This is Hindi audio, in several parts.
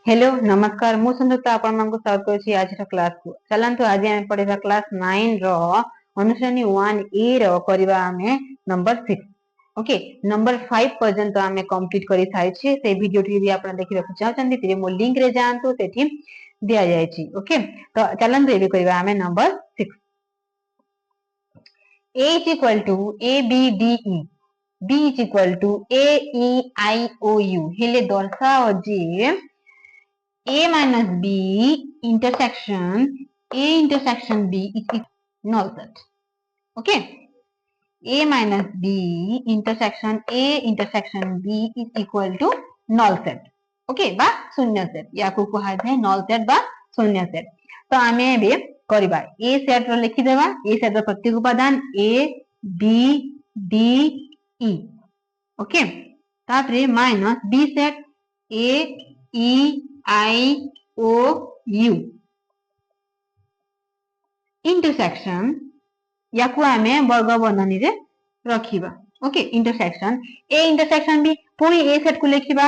हेलो नमस्कार मु संयुक्ता आपण मानक स्वागत करछि आज क्लास को चलंतु आज हम पढ़िबा क्लास 9 रो अनुश्रेणी 1 ए रो करबा हमें नंबर 6 ओके नंबर 5 पर्यंत हमें कंप्लीट करि थाइ छी से वीडियो टी भी आपण देखि रख चाहछन्ती ते मो लिंक रे जानतु सेठी दिया जाय छी ओके तो चलंतु ए भी करबा हमें number 6 a is equal to a b d e b is equal to a e i o u हेले दर्शाओ जे A minus B intersection A intersection B is null set. Okay. A minus B intersection A intersection B is equal to null set. Okay. बा शून्य set. या को कहा जाए null set बा शून्य set. तो आमे बे करिबा A set रो लिखि देबा A set रो प्रत्येक उपादान A B D E. Okay. तापरे minus B set A E I O U intersection याकु आमे वर्ग वर्णनी रे रखिबा okay intersection A intersection B पुणी ए सेट को लिखिबा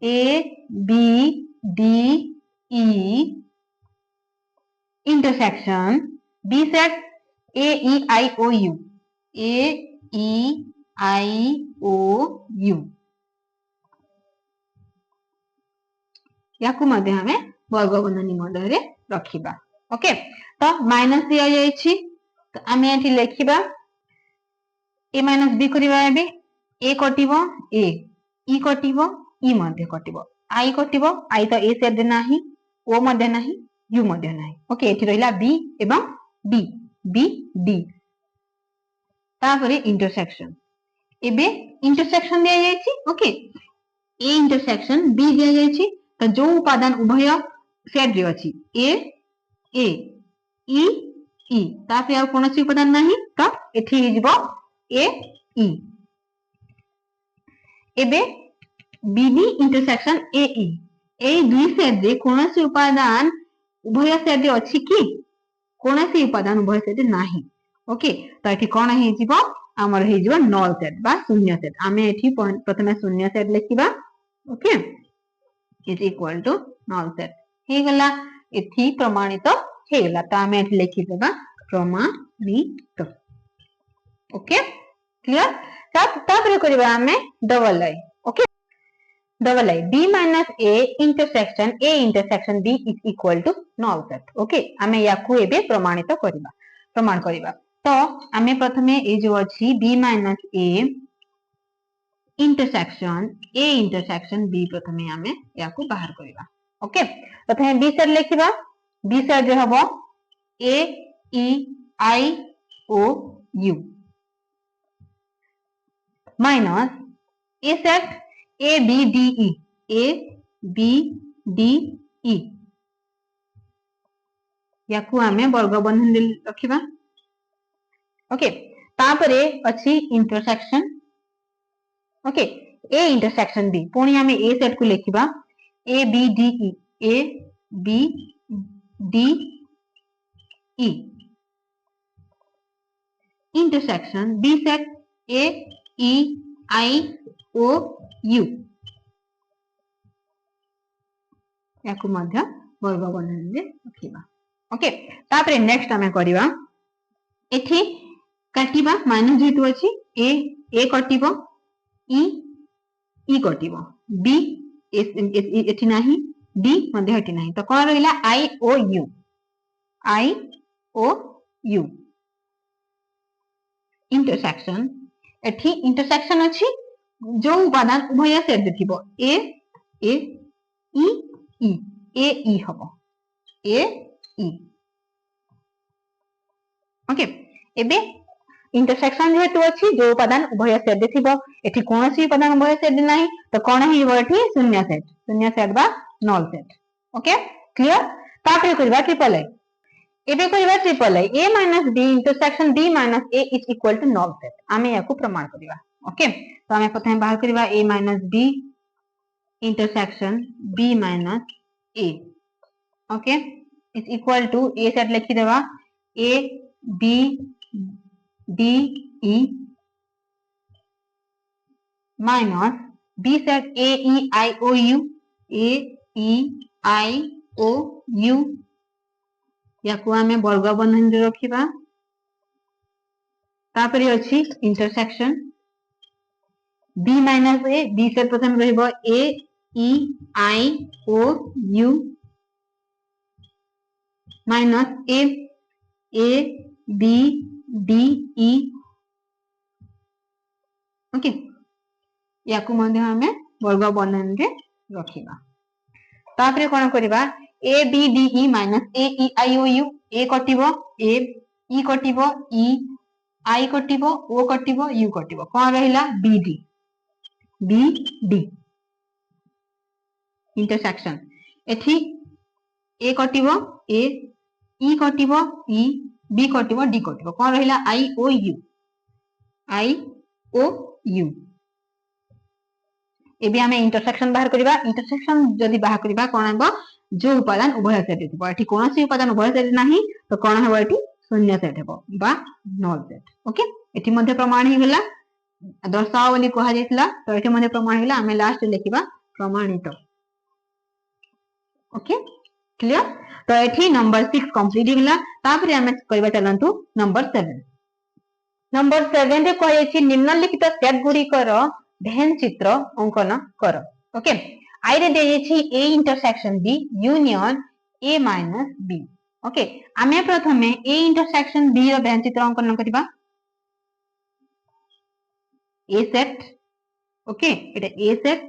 A B D E intersection B set A E I O U A E I O U याकु मध्ये हमें वर्ग वर्णनी मध्य रे रखिबा ओके तो माइनस दिया जाय छी तो आमे एठी लिखिबा a माइनस b करिबा एबे a कटिबो a e कटिबो e मध्ये कटिबो i कटिबो i तो a सेट नाही o मध्ये नाही u मध्ये नाही ओके एठी रहिला b एवं d b d तापरे इंटरसेक्शन एबे इंटरसेक्शन दिया जाय छी ओके a इंटरसेक्शन b दिया जाय छी तो जो उपादान उभय सेट रे अछि a a e e तापरे आ कोनोसी उपादान नाही तो एठी हि जिवो a e एबे bd इंटरसेक्शन a e ए दुई सेट रे कोनोसी उपादान उभय सेट रे अछि कि कोनोसी उपादान उभय सेट रे नाही ओके तो एठी कोन हि जिवो हमर हि जिवो नल सेट बा शून्य सेट आमे एठी प्रथमे शून्य सेट लिखिबा okay is equal to null set हे गला एथि प्रमाणित हे गला तो आमे एथि लिखि देबा प्रमाणित ओके क्लियर तापर करबा आमे double I okay double I b minus a intersection b is equal to null set okay आमे याकू एबे प्रमाणित करबा प्रमाण करबा तो आमे प्रथमे ए जो अछि b minus a intersection b प्रथमे आमे याकू बाहर करबा ओके प्रथमे b सेट लिखिबा b सेट जे हबो a e i o u minus a set a b d e a b d e याकू आमे वर्ग बंधन रखिबा ओके तापरे अछि intersection okay a intersection b पुणी हमें a सेट को लिखिबा a b d e a b d e intersection b set a e i o u याकु मध्य वर्ग वर्णन रे रखिबा ओके तापरे नेक्स्ट हमें करिबा एठी काटिबा माइनस जेतु अछि a कटिबो e कटिबो b एठी नाही d मध्ये हटी नाही तो कोन रहिला i o u इंटरसेक्शन एठी इंटरसेक्शन अछि जो उपादान उभय सेट देखिबो a e हबो a e ओके एबे इंटरसेक्शन जेतु अछि जो उपादान उभय सेट देखिबो एठी कोनोसी उपादान उभय सेट नाही तो कोन हिबो एठी शून्य सेट बा नल सेट ओके क्लियर तापर करबा ट्रिपल आई एबे करबा triple I a minus b intersection b minus a is equal to null set आमे याकू प्रमाण करबा ओके तो आमे प्रथमे बाहर करबा a minus b intersection b minus a okay is equal to a set लिखि देबा a b d e minus b set a e i o u a E I O U याकु आमे वर्ग बंधन रे रखिबा तापरे अछि intersection B minus A B से प्रथम रहइबो A E I O U minus A A B D E okay याकु मध्ये आमे वर्ग बंधन रे रखिबा तापरे कोन करिबा A B D E minus A E I O U A कटिबो ए ई कटिबो ई आई कटिबो ओ कटिबो यू कटिबो कोन रहिला बी डी इंटरसेक्शन एठी ए कटिबो ए ई कटिबो ई बी कटिबो डी कटिबो कोन रहिला आई ओ यू एबे हमें इंटरसेक्शन बाहर करिबा इंटरसेक्शन जदी बाहर करिबा कोन हबो जो उपादान उभय सेट हेतु एठी कोनोसी उपादान उभय सेट नाही तो कोन हबो एठी शून्य सेट हेबो बा नल सेट ओके एठी मध्ये प्रमाण ही गेला दर्शाओ बोली कहा जायतिला तो एठी मध्ये प्रमाण गेला हमें लास्ट लिखिबा प्रमाणित ओके क्लियर तो एठी नंबर 6 कंप्लीट गेला तापरे हमें करबा चलंतु नंबर 7 रे कहैछि निम्नलिखित सेट गुडी कर भेन चित्र अंकन कर ओके आई रे देछि A intersection B union A minus B okay आमे प्रथमे ए इंटरसेक्शन बी रो भेन चित्र अंकन करिबा A set okay Etah A set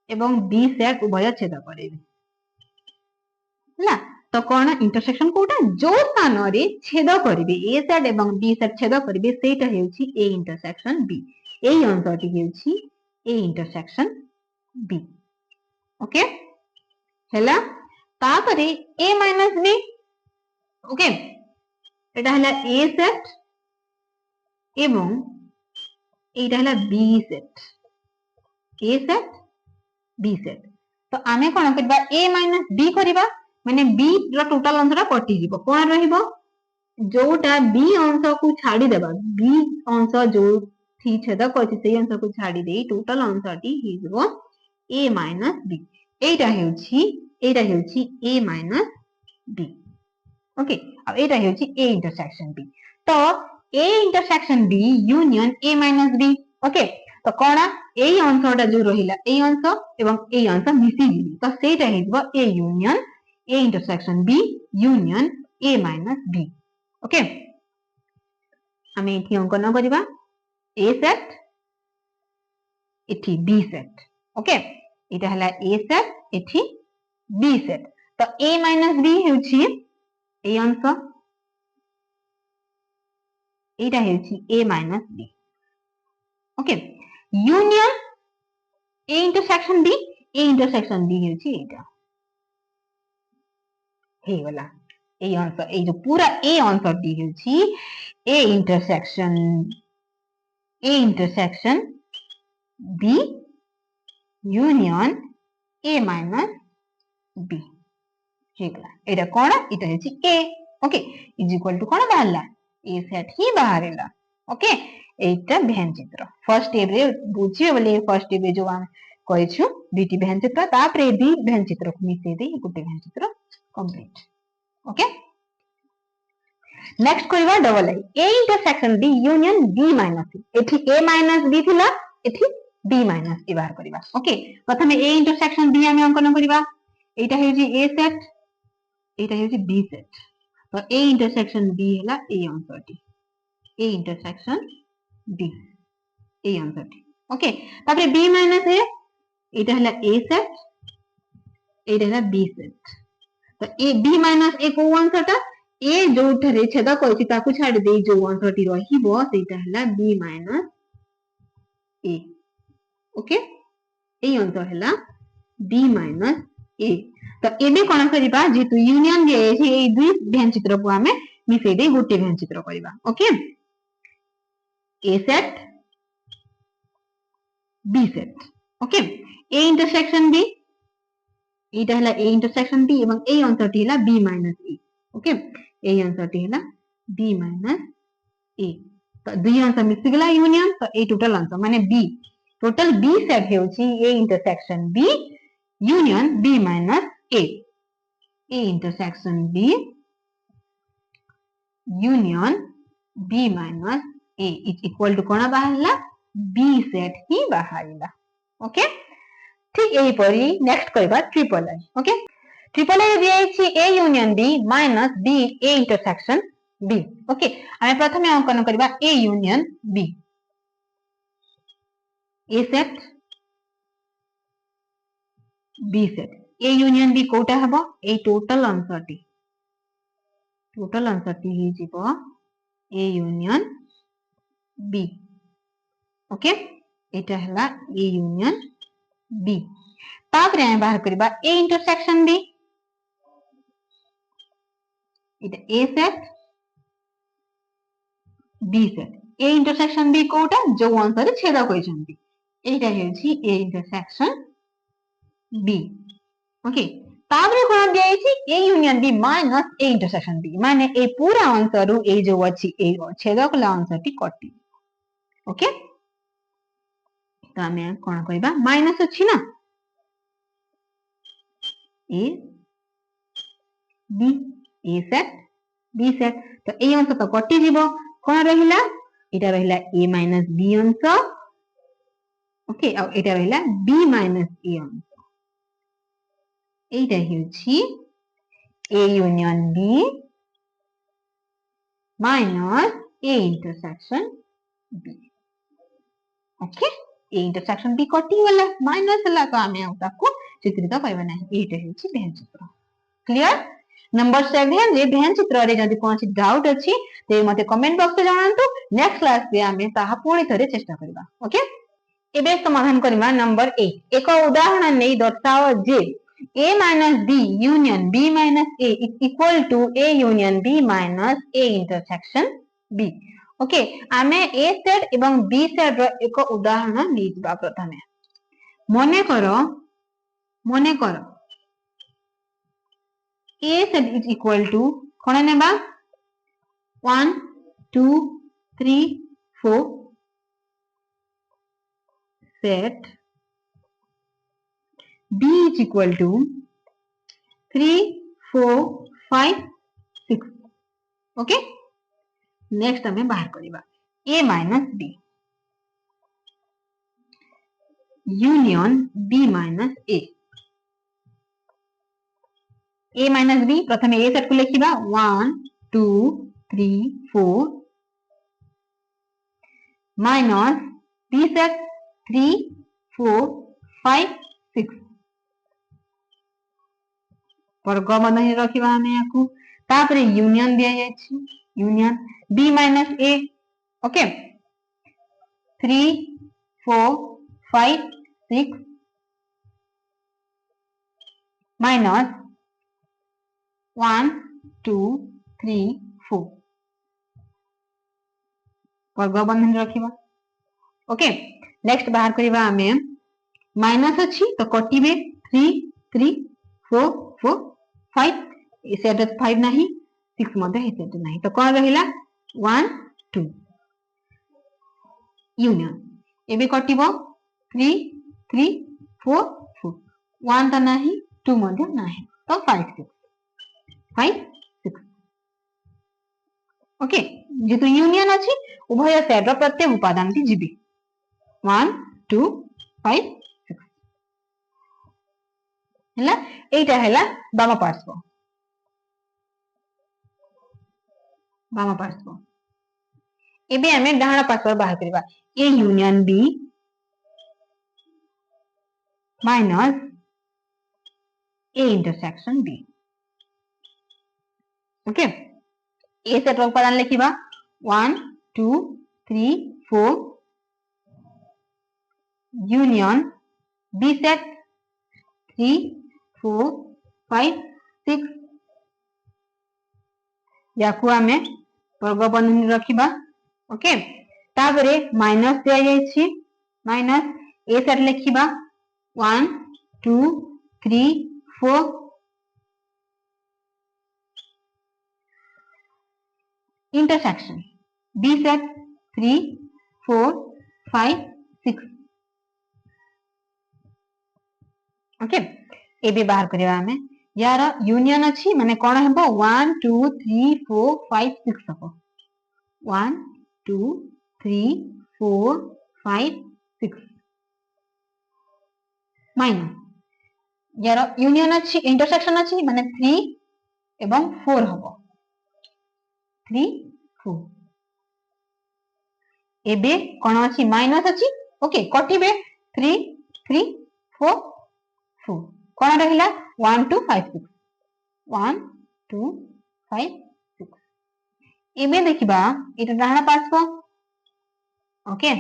एवं बी सेट उभय छेद करेबे ना तो कोन इंटरसेक्शन कोटा जो स्थान रे छेद करिवे ए सेट एवं बी सेट छेद करिवे सेटा हेउछि ए इंटरसेक्शन बी ए अंशटी हेउछि ए इंटरसेक्शन बी ओके हैला तापरे ए माइनस बी ओके एटा हला ए सेट एवं एटा हला B set A set B set तो आमे कोन करबा ए माइनस बी करबा माने बी रो टोटल अंशटा कटि जीवो कोन रहिबो जोटा बी अंश को छाडी देबा बी अंश जो थी छेद करछि सेही अंश को छाडी देई टोटल अंशटी हि जीवो ए माइनस बी एटा हेउछि ए माइनस बी ओके अब एटा हेउछि ए इंटरसेक्शन बी तो A intersection B union A minus B okay तो कोन एई अंशटा जो रहिला एई अंश एवं एई अंश मिसी जीवि तो सेटा हेजबो A union A intersection B union A minus B okay हमें एठी अंकन करिबा ए सेट एठी बी सेट ओके एटा हला ए सेट एठी बी सेट तो ए माइनस बी हेउछि ए अंश एटा हेउछि A minus B okay union A intersection B हेउछि एटा हे वाला ए अंश ए जो पूरा ए अंशटी हेउछि A intersection B union A minus B हेगला एटा कोन एटा हेछि A okay is equal to कोन बाहरला ए सेट ही बाहरला ओके एटा भेन चित्र फर्स्ट स्टेप रे बुझियो बोले फर्स्ट स्टेप रे जो हम कहिछु दुटी भेन चित्र तापरे दी भेन चित्र को मिसे दे गुटे भेन चित्र कंप्लीट ओके नेक्स्ट करबा double I A intersection B union B minus एठी ए माइनस बी थिला एठी बी माइनस ए बाहर करबा ओके प्रथमे ए इंटरसेक्शन बी हम अंकन करबा एटा हेउची ए सेट एटा हेउची बी सेट तो ए इंटरसेक्शन बी हला ए अंशटी ए इंटरसेक्शन बी ए अंशटी ओके तापरे बी माइनस ए एटा हला ए सेट एटा हला बी सेट तो ए बी माइनस ए को अंशटा ए जो ठरे छेद करछि ताकू छाडी दे जो अंशटी रहिबो सेटा हला बी माइनस ए ओके ए अंश हला बी माइनस ए तो एबे कोन करिबा जेतु यूनियन जे छै ए दुई भेन चित्र को हमें मिसे दे गुटे भेन चित्र करिबा okay A set B set okay A intersection B एटा हला ए इंटरसेक्शन बी एवं ए अंशटी हला B minus A okay A अंशटी हला बी माइनस ए तो दुई अंश मिसी गेला यूनियन तो ए टोटल अंश माने बी टोटल बी सेट हेउची A intersection B union B minus A. A intersection B union B minus A is equal to कोण बाहरला B set ही बाहरला. ओके ठीक यही परी नेक्स्ट करबा triple I. Okay triple I दिया है A union B minus B A intersection B. Okay आमे प्रथमे अंकन करबा A union B. A set B set. A union B Kota हबो ए टोटल आंसर टी ही जीवो A union B. ओके एटा हला A union B. तापरे हम बाहर करबा A intersection B. Etah A set B set. A intersection B Kota जो आंसर छेद करिसंती एटा हेछि A intersection B. ओके तापरे कोन दिया है A union B minus A intersection B माने ए पूरा आंसर रु ए जो अछि ए छेदक ला आंसर टी कटि. ओके तो हमें कोन करबा माइनस अछि ना A B A set B set तो ए अंश तो कटि जीवो कोन रहिला एटा रहिला A minus B अंश. ओके आ एटा रहिला B minus A अंश. एटा हेछि A union B minus A intersection B. Okay A intersection B कटि गला माइनस हला तो आमे ताको चित्रित करबा नाही. एटा हेछि भेन चित्र. क्लियर. नंबर 7 रे भेन चित्र रे जदि कोनसी डाउट अछि ते मते कमेंट बॉक्स रे जणांतु. नेक्स्ट क्लास रे आमे ताहा पुणी थरे चेष्टा करबा. ओके एबे समाधान करबा नंबर 8. एक उदाहरण नै दर्शाओ जे A minus B union B minus A is equal to A union B minus A intersection B. Okay आमे A सेट एवं B सेट रो एक उदाहरण नै दिबा प्रथमे. मने करो A set is equal to कोन नेबा 1 2 3 4 set B is equal to 3 4 5 6. Okay next हमें बाहर करिबा A minus B union B minus A. A minus B प्रथमे A सेट को लिखिबा 1 2 3 4 minus B set 3 4 5 6 वर्ग बंधनी रखिबा हमें याकू. तापरे यूनियन दिया जायछि union B minus A. Okay 3 4 5 6 minus 1 2 3 4 वर्ग बंधनी रखिबा. ओके नेक्स्ट बाहर करिबा हमें माइनस अछि तो कटिबे 3 3 4 4 5 सेट 5 नाही 6 मध्ये हे सेट नाही तो कोन रहिला 1 2 यूनियन एबे कटिबो 3 3 4 4 1 त नाही 2 मध्ये नाही तो 5 6 5 6. ओके जेतु यूनियन अछि उभय सेट रो प्रत्येक उपादान टी जीबी 1 2 5 6 हैला. एटा हैला बाम पार्श्व. एबे हमें डाहाण पार्श्व बाहर करबा A union B minus A intersection B. Okay A set रो उपादान लिखिबा 1 2 3 4 union B set 3 4 5 6 याकू आमे वर्ग बंधनी रखिबा. ओके तापरे माइनस दिया जायछि minus A set लिखिबा 1 2 3 4 intersection B set 3 4 5 6 okay एबे बाहर करबा हमें यार यूनियन अछि माने कोन हेबो 1 2 3 4 5 6 हबो 1 2 3 4 5 6 माइनस यार यूनियन अछि इंटरसेक्शन अछि माने 3 एवं 4 हबो 3 4 एबे कोन अछि माइनस अछि ओके कटिबे 3 3 4 4 कोन रहिला 1 2 5 6 1 2 5 6 एबे देखिबा एटा डाहना पार्श्व ओके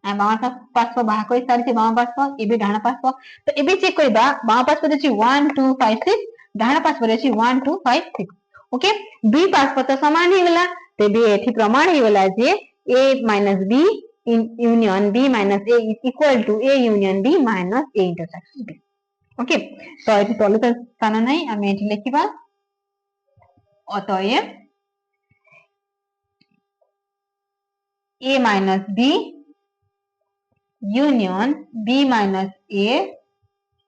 बामा पार्श्व बाहा कोइ सारी बामा पार्श्व एबे डाहना पार्श्व तो एबे चेक करबा बामा पार्श्व अछि 1 2 5 6 डाहना पार्श्व अछि 1 2 5 6 ओके दुई पार्श्व तो समान ही गेला तेबे एठी प्रमाण ही गेला जे a minus b in union b minus a is equal to a union b minus a intersection b okay तो एठी सॉल्यूशन स्थान नै आमे एठी लिखिबा अतएव a minus b union b minus a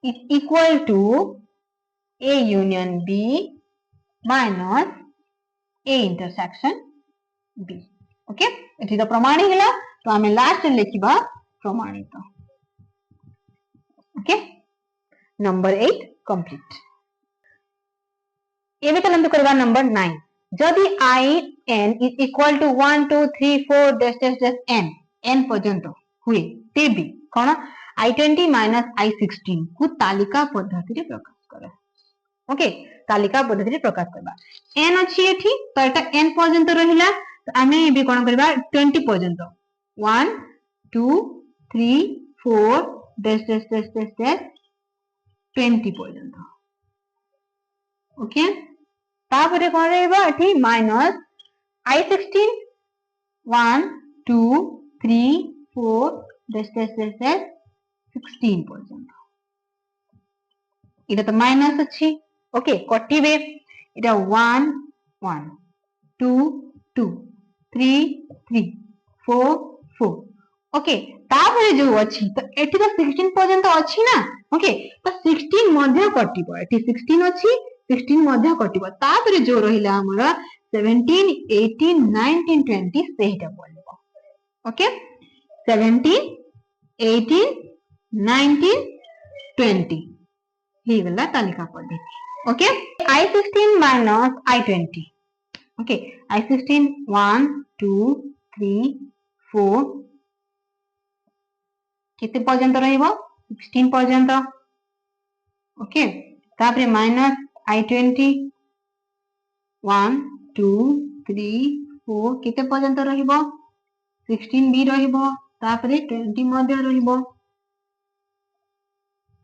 is equal to a union b minus a intersection b okay एठी तो प्रमाण हिला तो आमे लास्ट लिखिबा प्रमाणित ओके नंबर 8 कंप्लीट एबे चलंतु करबा नंबर 9 जदि i n is equal to 1 2 3 4 dash dash dash n n पर्यंत हुए तेबे कोन i20 minus i16 को तालिका पद्धति रे प्रकाश करे ओके तालिका पद्धति रे प्रकाश करबा n अछि एठी तो एटा n पर्यंत रहिला तो आमे एबे कोन करबा 20 पर्यंत 1 2 3 4 dash dash dash dash dash 20 पर्यंत ओके तापरे कोन रहबा एठी minus i16 1 2 3 4 dash dash dash dash 16 पर्यंत এটা তো মাইনাস আছে ওকে কটিবে এটা 1 1 2 2 3 3 4 4 ओके तापरे जो अछि तो एठी तो 16 पर्यंत अछि ना ओके तो 16 मध्य कटिबो एठी 16 अछि 16 मध्य कटिबो तापरे जो रहिला हमरा 17 18 19 20 सेटा बोलबो ओके 17 18 19 20 ही वाला तालिका पद्धति okay i16 minus i20 okay i16 1 2 3 4 केते पर्यंत रहइबो 16 पर्यंत ओके तापरे माइनस i20 1 2 3 4 केते पर्यंत रहइबो 16 भी रहइबो तापरे 20 मध्ये रहइबो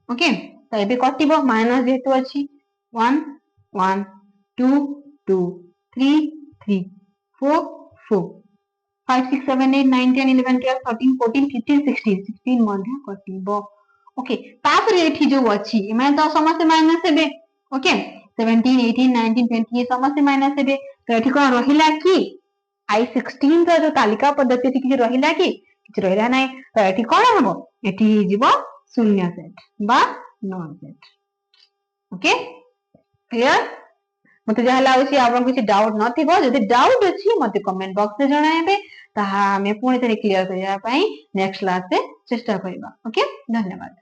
ओके तो एबे कटिबो माइनस जेतु अछि 1 1 2 2 3 3 4 4 5 6 7 8 9 10 11 12 13 14 15 16 16 मध्ये कटिबो ओके तापरे एठी जो अछि एमे तो समस्त माइनस हेबे ओके 17 18 19 20 ये समस्त माइनस हेबे तो एठी कोन रहिला कि i16 रो जो तालिका पद्धति थी कि रहिला कि किछ रहिला नै तो एठी कोन हबो एठी जीवो शून्य सेट बा नॉन सेट ओके क्लियर मते जहा लाउची आपन किछ डाउट नथिबो जदि डाउट अछि मते कमेंट बॉक्स रे जणाइबे ताहा हमें पुणी तरे क्लियर करिया पई नेक्स्ट क्लास से चेष्टा करिबा ओके धन्यवाद।